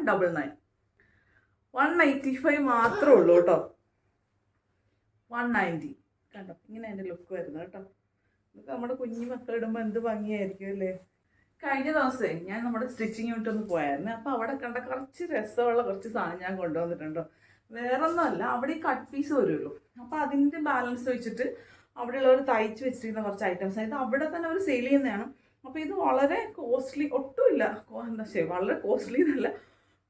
199. 185 മാത്രമേ ഉള്ളൂ കേട്ടോ. 190. കണ്ടോ, ഇങ്ങനെ അതിൻ്റെ ലുക്ക് വരുന്നത് കേട്ടോ. ഇതൊക്കെ നമ്മുടെ കുഞ്ഞു മക്കളിടുമ്പോൾ എന്ത് ഭംഗിയായിരിക്കും അല്ലേ. കഴിഞ്ഞ ദിവസമേ ഞാൻ നമ്മുടെ സ്റ്റിച്ചിങ് യൂണിറ്റ് ഒന്ന് പോയായിരുന്നു. അപ്പോൾ അവിടെ കണ്ട കുറച്ച് രസമുള്ള കുറച്ച് സാധനം ഞാൻ കൊണ്ടുവന്നിട്ടുണ്ടോ. വേറൊന്നുമല്ല, അവിടെ ഈ കട്ട് പീസ് വരുമല്ലോ, അപ്പോൾ അതിൻ്റെ ബാലൻസ് വെച്ചിട്ട് അവിടെയുള്ളവർ തയ്ച്ച് വെച്ചിരിക്കുന്ന കുറച്ച് ഐറ്റംസ് ഇത് അവിടെ തന്നെ അവർ സെയിൽ ചെയ്യുന്നതാണ്. അപ്പോൾ ഇത് വളരെ കോസ്റ്റ്ലി ഒട്ടുമില്ല, എന്താ ശരി വളരെ കോസ്റ്റ്ലി എന്നല്ല,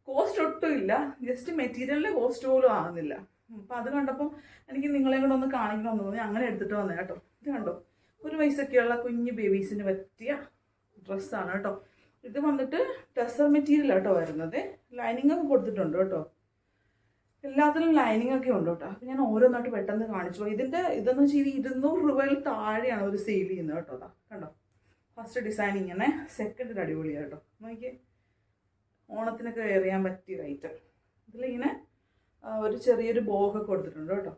കോസ്റ്റ് ഒട്ടുമില്ല, ജസ്റ്റ് മെറ്റീരിയലിൻ്റെ കോസ്റ്റ് പോലും ആകുന്നില്ല. അപ്പോൾ അത് കണ്ടപ്പം എനിക്ക് നിങ്ങളെ കൂടെ ഒന്ന് കാണിക്കണമെന്ന് തോന്നി, അങ്ങനെ എടുത്തിട്ട് വന്നേ കേട്ടോ. ഇത് കണ്ടോ, ഒരു വയസ്സൊക്കെയുള്ള കുഞ്ഞ് ബേബീസിന് പറ്റിയ ഡ്രസ്സാണ് കേട്ടോ. ഇത് വന്നിട്ട് ടെസർ മെറ്റീരിയൽ കേട്ടോ വരുന്നത്. ലൈനിങ് ഒക്കെ കൊടുത്തിട്ടുണ്ട് കേട്ടോ, എല്ലാത്തിലും ലൈനിങ് ഒക്കെ ഉണ്ട് കേട്ടോ. അപ്പോൾ ഞാൻ ഓരോന്നായിട്ട് പെട്ടെന്ന് കാണിച്ചു. ഇതെന്ന് വെച്ചാൽ 200 രൂപയിൽ താഴെയാണ് ഒരു സെയിൽ ചെയ്യുന്നത് കേട്ടോ. അതാ കണ്ടോ, ഫസ്റ്റ് ഡിസൈൻ ഇങ്ങനെ, സെക്കൻഡ് അടിപൊളിയാണ് കേട്ടോ. നോക്കിയേ, ഓണത്തിനൊക്കെ വെയർ ചെയ്യാൻ പറ്റിയ ഐറ്റം. ഇതിലിങ്ങനെ ഒരു ചെറിയൊരു ബോഗൊക്കെ കൊടുത്തിട്ടുണ്ട് കേട്ടോ.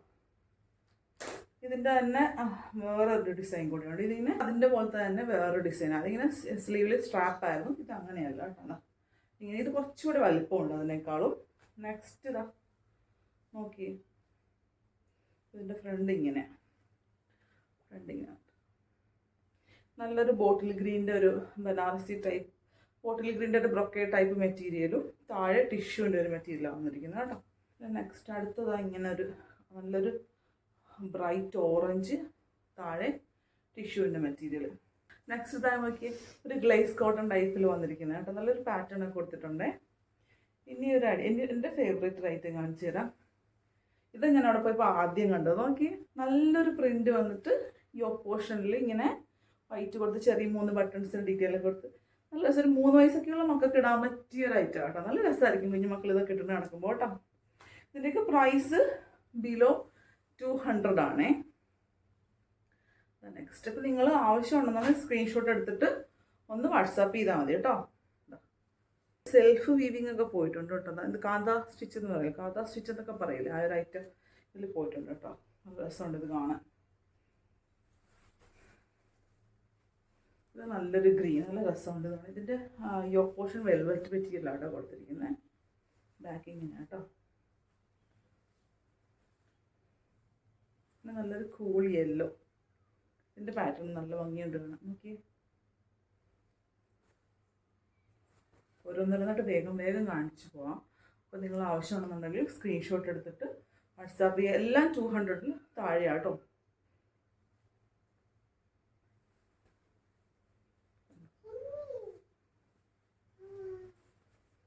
ഇതിൻ്റെ തന്നെ വേറൊരു ഡിസൈൻ കൂടിയുണ്ട്. ഇതിങ്ങനെ അതിൻ്റെ പോലത്തെ തന്നെ വേറൊരു ഡിസൈൻ. അതിങ്ങനെ സ്ലീവിൽ സ്ട്രാപ്പ് ആയിരുന്നു. ഇത് അങ്ങനെയല്ല കേട്ടോ. ഇങ്ങനെ ഇത് കുറച്ചുകൂടി വലിപ്പമുണ്ട് അതിനേക്കാളും. നെക്സ്റ്റ് ഇതാ നോക്കി, ഇതിൻ്റെ ഫ്രണ്ട് ഇങ്ങനെ നല്ലൊരു ബോട്ടിൽ ഗ്രീൻ്റെ ഒരു ബനാറസി ടൈപ്പ്, ബോട്ടിൽ ഗ്രീൻ്റെ ഒരു ബ്രൊക്കേഡ് ടൈപ്പ് മെറ്റീരിയലും താഴെ ടിഷ്യൂൻ്റെ ഒരു മെറ്റീരിയലാണ് വന്നിരിക്കുന്നത് കേട്ടോ. നെക്സ്റ്റ് അടുത്തതാ ഇങ്ങനെ ഒരു നല്ലൊരു ബ്രൈറ്റ് ഓറഞ്ച്, താഴെ ടിഷ്യൂവിൻ്റെ മെറ്റീരിയൽ. നെക്സ്റ്റ് ഇതാ നോക്കി, ഒരു ഗ്ലേസ് കോട്ടൺ ടൈപ്പിൽ വന്നിരിക്കുന്നത് കേട്ടോ. നല്ലൊരു പാറ്റേൺ ഒക്കെ കൊടുത്തിട്ടുണ്ടേ. ഇനി ഒരു എൻ്റെ ഫേവറേറ്റ് ഐറ്റം കാണിച്ചു തരാം. ഇത് ഞാൻ അവിടെ പോയപ്പോൾ ആദ്യം കണ്ടത്. നോക്കി, നല്ലൊരു പ്രിൻ്റ് വന്നിട്ട് യോക്ക് പോർഷനിൽ ഇങ്ങനെ വൈറ്റ് കൊടുത്ത് ചെറിയ 3 ബട്ടൺസിന് ഡീറ്റെയിൽ ഒക്കെ കൊടുത്ത് നല്ല രസം. ഒരു 3 വയസ്സൊക്കെയുള്ള മക്കൾക്ക് ഇടാൻ പറ്റിയ ഒരു ഐറ്റം കേട്ടോ. നല്ല രസമായിരിക്കും കുഞ്ഞു മക്കൾ ഇതൊക്കെ ഇട്ടിട്ട് നടക്കുമ്പോൾ കേട്ടോ. ഇതിൻ്റെയൊക്കെ പ്രൈസ് ബിലോ 200 ആണേ. നെക്സ്റ്റ് ഇപ്പം നിങ്ങൾ ആവശ്യമുണ്ടെന്നാണ് സ്ക്രീൻഷോട്ട് എടുത്തിട്ട് ഒന്ന് വാട്സാപ്പ് ചെയ്താൽ മതി കേട്ടോ. സെൽഫ് വീവിങ് ഒക്കെ പോയിട്ടുണ്ട് കേട്ടോ. ഇത് കാന്താ സ്റ്റിച്ച് എന്ന് പറയില്ല, കാന്താ സ്റ്റിച്ച് എന്നൊക്കെ പറയില്ലേ, ആ ഒരു ഐറ്റം ഇതിൽ പോയിട്ടുണ്ട് കേട്ടോ. നല്ല രസമുണ്ട് ഇത് കാണാൻ. ഇത് നല്ലൊരു ഗ്രീൻ, നല്ല രസമുണ്ട് ഇതാണ്. ഇതിൻ്റെ യോക്ക് പോർഷൻ വെൽവെറ്റ് മെറ്റീരിയലാണ് കേട്ടോ കൊടുത്തിരിക്കുന്നത്. ബാക്കിങ്ങിന് കേട്ടോ. പിന്നെ നല്ലൊരു കൂൾ യെല്ലോ, ഇതിൻ്റെ പാറ്റേൺ നല്ല ഭംഗിയുണ്ട് കാണാൻ. നോക്കി, ഓരോന്നിരുന്നിട്ട് വേഗം കാണിച്ചു പോവാം. അപ്പോൾ നിങ്ങൾ ആവശ്യമാണെന്നുണ്ടെങ്കിൽ സ്ക്രീൻഷോട്ട് എടുത്തിട്ട് വാട്സാപ്പ് ചെയ്യുക. എല്ലാം 200-ൽ താഴെയാട്ടോ.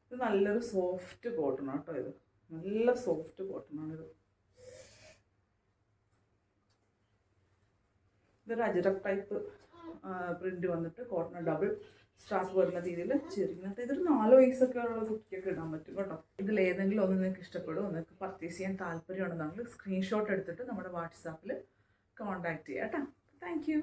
ഇത് നല്ലൊരു സോഫ്റ്റ് കോട്ടൺ ആട്ടോ. ഇത് നല്ല സോഫ്റ്റ് കോട്ടണാണിത്. ഇതൊരു അജറക് ടൈപ്പ് പ്രിന്റ് വന്നിട്ട് കോട്ടൺ ഡബിൾ സ്റ്റാർട്ട് വരുന്ന രീതിയിൽ ചെയ്തിരിക്കുന്നത്. ഇതൊരു 4 വയസ്സൊക്കെ ഉള്ള കുട്ടിക്കൊക്കെ ഇടാൻ പറ്റും കേട്ടോ. ഇതിൽ ഏതെങ്കിലും ഒന്ന് നിങ്ങൾക്ക് ഇഷ്ടപ്പെടുമോ, നിങ്ങൾക്ക് പർച്ചേസ് ചെയ്യാൻ താല്പര്യമുണ്ടെന്നുണ്ടെങ്കിൽ സ്ക്രീൻഷോട്ട് എടുത്തിട്ട് നമ്മുടെ വാട്സാപ്പിൽ കോൺടാക്ട് ചെയ്യാം കേട്ടോ. Thank you.